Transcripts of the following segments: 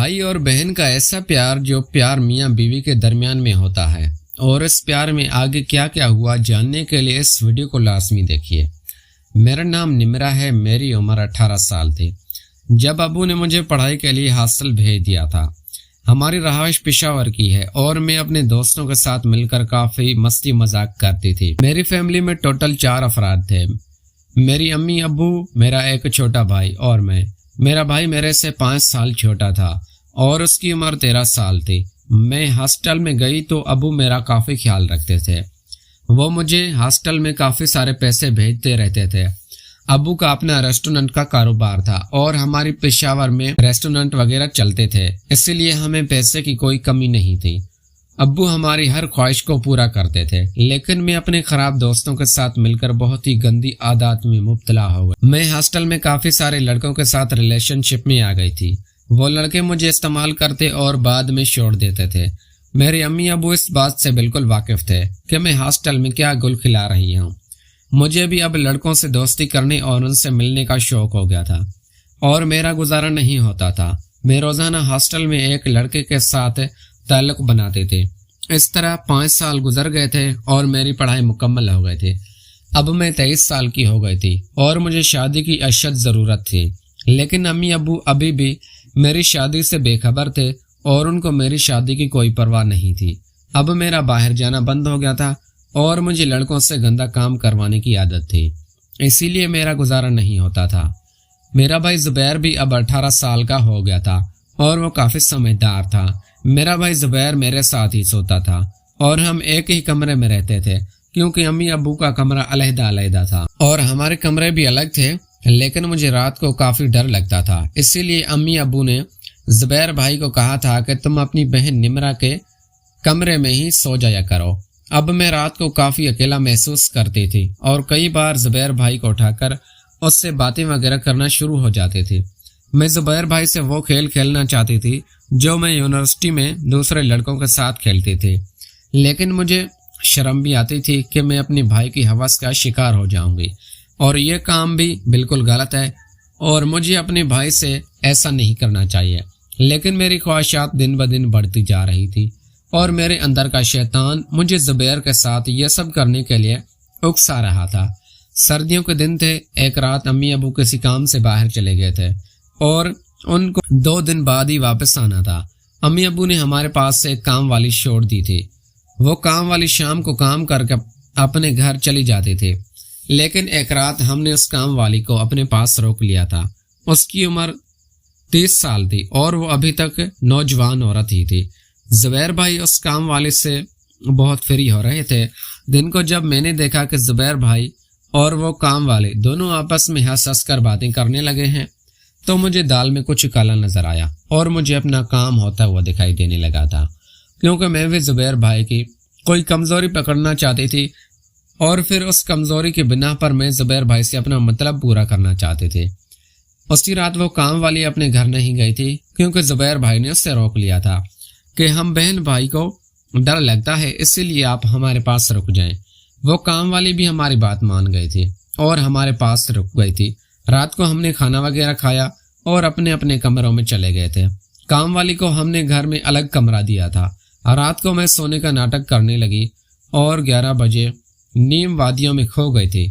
بھائی اور بہن کا ایسا پیار جو پیار میاں بیوی کے درمیان میں ہوتا ہے، اور اس پیار میں آگے کیا کیا ہوا جاننے کے لیے اس ویڈیو کو لازمی دیکھیے۔ میرا نام نمرا ہے، میری عمر 18 سال تھی جب ابو نے مجھے پڑھائی کے لیے ہاسٹل بھیج دیا تھا۔ ہماری رہائش پشاور کی ہے اور میں اپنے دوستوں کے ساتھ مل کر کافی مستی مذاق کرتی تھی۔ میری فیملی میں ٹوٹل 4 افراد تھے، میری امی ابو، میرا ایک چھوٹا بھائی اور میں۔ میرا بھائی میرے سے 5 سال چھوٹا تھا اور اس کی عمر 13 سال تھی۔ میں ہاسٹل میں گئی تو ابو میرا کافی خیال رکھتے تھے، وہ مجھے ہاسٹل میں کافی سارے پیسے بھیجتے رہتے تھے۔ ابو کا اپنا ریسٹورنٹ کا کاروبار تھا اور ہماری پشاور میں ریسٹورنٹ وغیرہ چلتے تھے، اسی لیے ہمیں پیسے کی کوئی کمی نہیں تھی۔ ابو ہماری ہر خواہش کو پورا کرتے تھے، لیکن میں اپنے خراب دوستوں کے ساتھ مل کر بہت ہی گندی عادات میں مبتلا ہو گئی۔ میں ہاسٹل میں کافی سارے لڑکوں کے ساتھ ریلیشن شپ میں آ گئی تھی۔ وہ لڑکے مجھے استعمال کرتے اور بعد میں چھوڑ دیتے تھے۔ میرے امی ابو اس بات سے بالکل واقف تھے کہ میں ہاسٹل میں کیا گل کھلا رہی ہوں۔ مجھے بھی اب لڑکوں سے دوستی کرنے اور ان سے ملنے کا شوق ہو گیا تھا اور میرا گزارا نہیں ہوتا تھا۔ میں روزانہ ہاسٹل میں ایک لڑکے کے ساتھ تعلق بناتے تھے۔ اس طرح 5 سال گزر گئے تھے اور میری پڑھائی مکمل ہو گئی تھی۔ اب میں 23 سال کی ہو گئی تھی اور مجھے شادی کی اشد ضرورت تھی، لیکن امی ابو ابھی بھی میری شادی سے بے خبر تھے اور ان کو میری شادی کی کوئی پرواہ نہیں تھی۔ اب میرا باہر جانا بند ہو گیا تھا اور مجھے لڑکوں سے گندا کام کروانے کی عادت تھی، اسی لیے میرا گزارا نہیں ہوتا تھا۔ میرا بھائی زبیر بھی اب 18 سال کا ہو گیا تھا اور وہ کافی سمجھدار تھا۔ میرا بھائی زبیر میرے ساتھ ہی سوتا تھا اور ہم ایک ہی کمرے میں رہتے تھے، کیونکہ امی ابو کا کمرہ علیحدہ تھا اور ہمارے کمرے بھی الگ تھے، لیکن مجھے رات کو کافی ڈر لگتا تھا، اسی لیے امی ابو نے زبیر بھائی کو کہا تھا کہ تم اپنی بہن نمرا کے کمرے میں ہی سو جایا کرو۔ اب میں رات کو کافی اکیلا محسوس کرتی تھی اور کئی بار زبیر بھائی کو اٹھا کر اس سے باتیں وغیرہ کرنا شروع ہو جاتی تھی۔ میں زبیر بھائی سے وہ کھیل کھیلنا چاہتی تھی جو میں یونیورسٹی میں دوسرے لڑکوں کے ساتھ کھیلتی تھی، لیکن مجھے شرم بھی آتی تھی کہ میں اپنے بھائی کی ہوس کا شکار ہو جاؤں گی، اور یہ کام بھی بالکل غلط ہے اور مجھے اپنے بھائی سے ایسا نہیں کرنا چاہیے۔ لیکن میری خواہشات دن بدن بڑھتی جا رہی تھی اور میرے اندر کا شیطان مجھے زبیر کے ساتھ یہ سب کرنے کے لیے اکسا رہا تھا۔ سردیوں کے دن تھے، ایک رات امی ابو کسی کام سے باہر چلے گئے تھے اور ان کو 2 دن بعد ہی واپس آنا تھا۔ امی ابو نے ہمارے پاس سے ایک کام والی چھوڑ دی تھی۔ وہ کام والی شام کو کام کر کے اپنے گھر چلی جاتی تھی، لیکن ایک رات ہم نے اس کام والی کو اپنے پاس روک لیا تھا۔ اس کی عمر 30 سال تھی اور وہ ابھی تک نوجوان عورت ہی تھی۔ زبیر بھائی اس کام والے سے بہت فری ہو رہے تھے۔ دن کو جب میں نے دیکھا کہ زبیر بھائی اور وہ کام والے دونوں آپس میں ہنس ہنس کر باتیں کرنے لگے ہیں، تو مجھے دال میں کچھ کالا نظر آیا اور مجھے اپنا کام ہوتا ہوا دکھائی دینے لگا تھا، کیونکہ میں بھی زبیر بھائی کی کوئی کمزوری پکڑنا چاہتی تھی اور پھر اس کمزوری کی بنا پر میں زبیر بھائی سے اپنا مطلب پورا کرنا چاہتی تھی۔ اسی رات وہ کام والی اپنے گھر نہیں گئی تھی، کیونکہ زبیر بھائی نے اس سے روک لیا تھا کہ ہم بہن بھائی کو ڈر لگتا ہے، اسی لیے آپ ہمارے پاس رک جائیں۔ وہ کام والی بھی ہماری بات مان گئی تھی اور ہمارے پاس رک گئی تھی۔ رات کو ہم نے کھانا وغیرہ کھایا اور اپنے اپنے کمروں میں چلے گئے تھے۔ کام والی کو ہم نے گھر میں الگ کمرہ دیا تھا۔ رات کو میں سونے کا ناٹک کرنے لگی اور 11 بجے نیم وادیوں میں کھو گئی تھی۔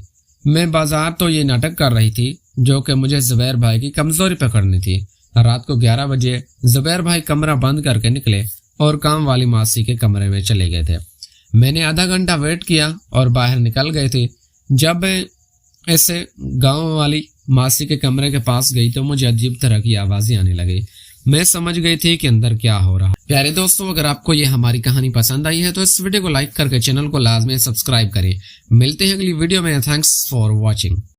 میں بازار تو یہ ناٹک کر رہی تھی جو کہ مجھے زبیر بھائی کی کمزوری پکڑنی تھی۔ رات کو 11 بجے زبیر بھائی کمرہ بند کر کے نکلے اور کام والی ماسی کے کمرے میں چلے گئے تھے۔ میں نے آدھا گھنٹہ ویٹ کیا اور باہر نکل گئی تھی۔ جب ایسے گاؤں والی ماسی کے کمرے کے پاس گئی تو مجھے عجیب طرح کی آوازیں آنے لگی۔ میں سمجھ گئی تھی کہ اندر کیا ہو رہا۔ پیارے دوستوں، اگر آپ کو یہ ہماری کہانی پسند آئی ہے تو اس ویڈیو کو لائک کر کے چینل کو لازمی سبسکرائب کریں۔ ملتے ہیں اگلی ویڈیو میں۔ Thanks for watching.